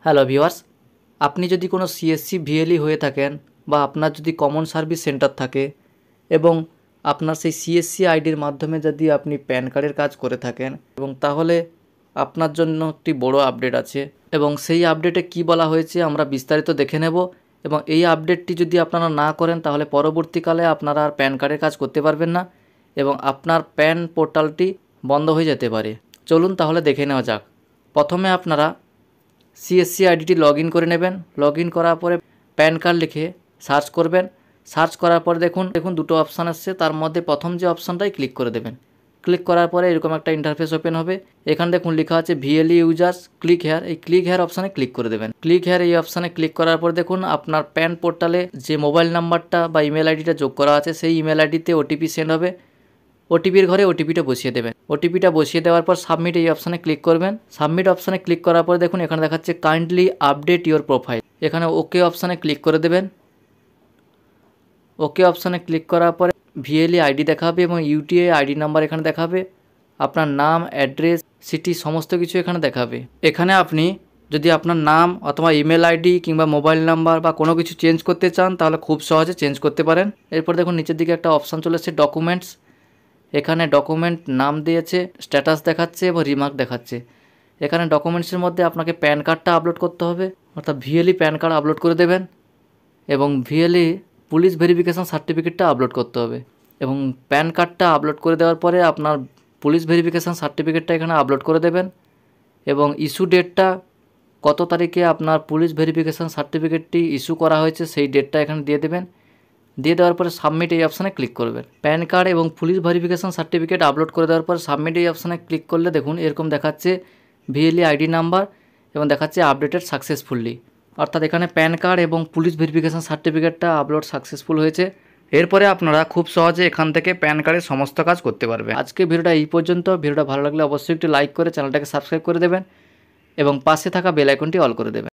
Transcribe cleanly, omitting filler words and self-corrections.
Hello viewers, আপনি যদি কোনো সিএসসি ভিএলই হয়ে থাকেন বা আপনার যদি কমন সার্ভিস সেন্টার থাকে এবং আপনার সেই সিএসসি আইডির মাধ্যমে যদি আপনি প্যান কার্ডের কাজ করে থাকেন এবং তাহলে আপনার জন্য একটি বড় আপডেট আছে এবং সেই আপডেটে কি বলা হয়েছে আমরা বিস্তারিত দেখে নেব। এবং এই আপডেটটি যদি আপনারা না করেন তাহলে পরবর্তীকালে আপনারা আর প্যান কার্ডের কাজ করতে পারবেন না এবং আপনার প্যান পোর্টালটি বন্ধ হয়ে যেতে পারে। চলুন তাহলে দেখে নেওয়া যাক। প্রথমে আপনারা সিএসসি আইডিটি লগ ইন করে নেবেন। লগ ইন করার পরে প্যান কার্ড লিখে সার্চ করবেন। সার্চ করার পরে দেখুন দুটো অপশান আসছে, তার মধ্যে প্রথম যে অপশানটাই ক্লিক করে দেবেন। ক্লিক করার পরে এরকম একটা ইন্টারফেস ওপেন হবে। এখানে দেখুন লেখা আছে ভিএলই ইউজার্স ক্লিক হেয়ার। এই ক্লিক হেয়ার অপশানে ক্লিক করে দেবেন। ক্লিক হেয়ার এই অপশানে ক্লিক করার পর দেখুন আপনার প্যান পোর্টালে যে মোবাইল নাম্বারটা বা ইমেল আইডিটা যোগ করা আছে সেই ইমেল আইডিতে ওটিপি সেন্ড হবে। ওটিপির ঘরে ওটিপিটা বসিয়ে দেবেন। ওটিপিটা বসিয়ে দেওয়ার পর সাবমিট এই অপশানে ক্লিক করবেন। সাবমিট অপশানে ক্লিক করার পর দেখুন এখানে দেখাচ্ছে কাইন্ডলি আপডেট ইওর প্রোফাইল। এখানে ওকে অপশানে ক্লিক করে দেবেন। ওকে অপশানে ক্লিক করার পরে ভিএলই আইডি দেখাবে এবং ইউটিআই আইডি নাম্বার এখানে দেখাবে। আপনার নাম, অ্যাড্রেস, সিটি সমস্ত কিছু এখানে দেখাবে। এখানে আপনি যদি আপনার নাম অথবা ইমেল আইডি কিংবা মোবাইল নাম্বার বা কোনো কিছু চেঞ্জ করতে চান তাহলে খুব সহজে চেঞ্জ করতে পারেন। এরপর দেখুন নিচের দিকে একটা অপশান চলে এসেছে ডকুমেন্টস। এখানে ডকুমেন্ট নাম দিয়েছে, স্ট্যাটাস দেখাচ্ছে এবং রিমার্ক দেখাচ্ছে। এখানে ডকুমেন্টসের মধ্যে আপনাকে প্যান কার্ডটা আপলোড করতে হবে, অর্থাৎ ভিএলই প্যান কার্ড আপলোড করে দেবেন এবং ভিএলই পুলিশ ভেরিফিকেশান সার্টিফিকেটটা আপলোড করতে হবে এবং প্যান কার্ডটা আপলোড করে দেওয়ার পরে আপনার পুলিশ ভেরিফিকেশান সার্টিফিকেটটা এখানে আপলোড করে দেবেন এবং ইস্যু ডেটটা কত তারিখে আপনার পুলিশ ভেরিফিকেশান সার্টিফিকেটটি ইস্যু করা হয়েছে সেই ডেটটা এখানে দিয়ে দেবেন। দিয়ে দেওয়ার পরে সাবমিট এই অপশানে ক্লিক করবেন। প্যান কার্ড এবং পুলিশ ভেরিফিকেশান সার্টিফিকেট আপলোড করে দেওয়ার পর সাবমিট এই অপশানে ক্লিক করলে দেখুন এরকম দেখাচ্ছে ভিএলই আইডি নাম্বার এবং দেখাচ্ছে আপডেটেড সাকসেসফুলি, অর্থাৎ এখানে প্যান কার্ড এবং পুলিশ ভেরিফিকেশান সার্টিফিকেটটা আপলোড সাকসেসফুল হয়েছে। এরপরে আপনারা খুব সহজে এখান থেকে প্যান কার্ডের সমস্ত কাজ করতে পারবেন। আজকে ভিডিওটা এই পর্যন্ত। ভিডিওটা ভালো লাগলে অবশ্যই একটু লাইক করে চ্যানেলটাকে সাবস্ক্রাইব করে দেবেন এবং পাশে থাকা বেল আইকনটি অল করে দেবেন।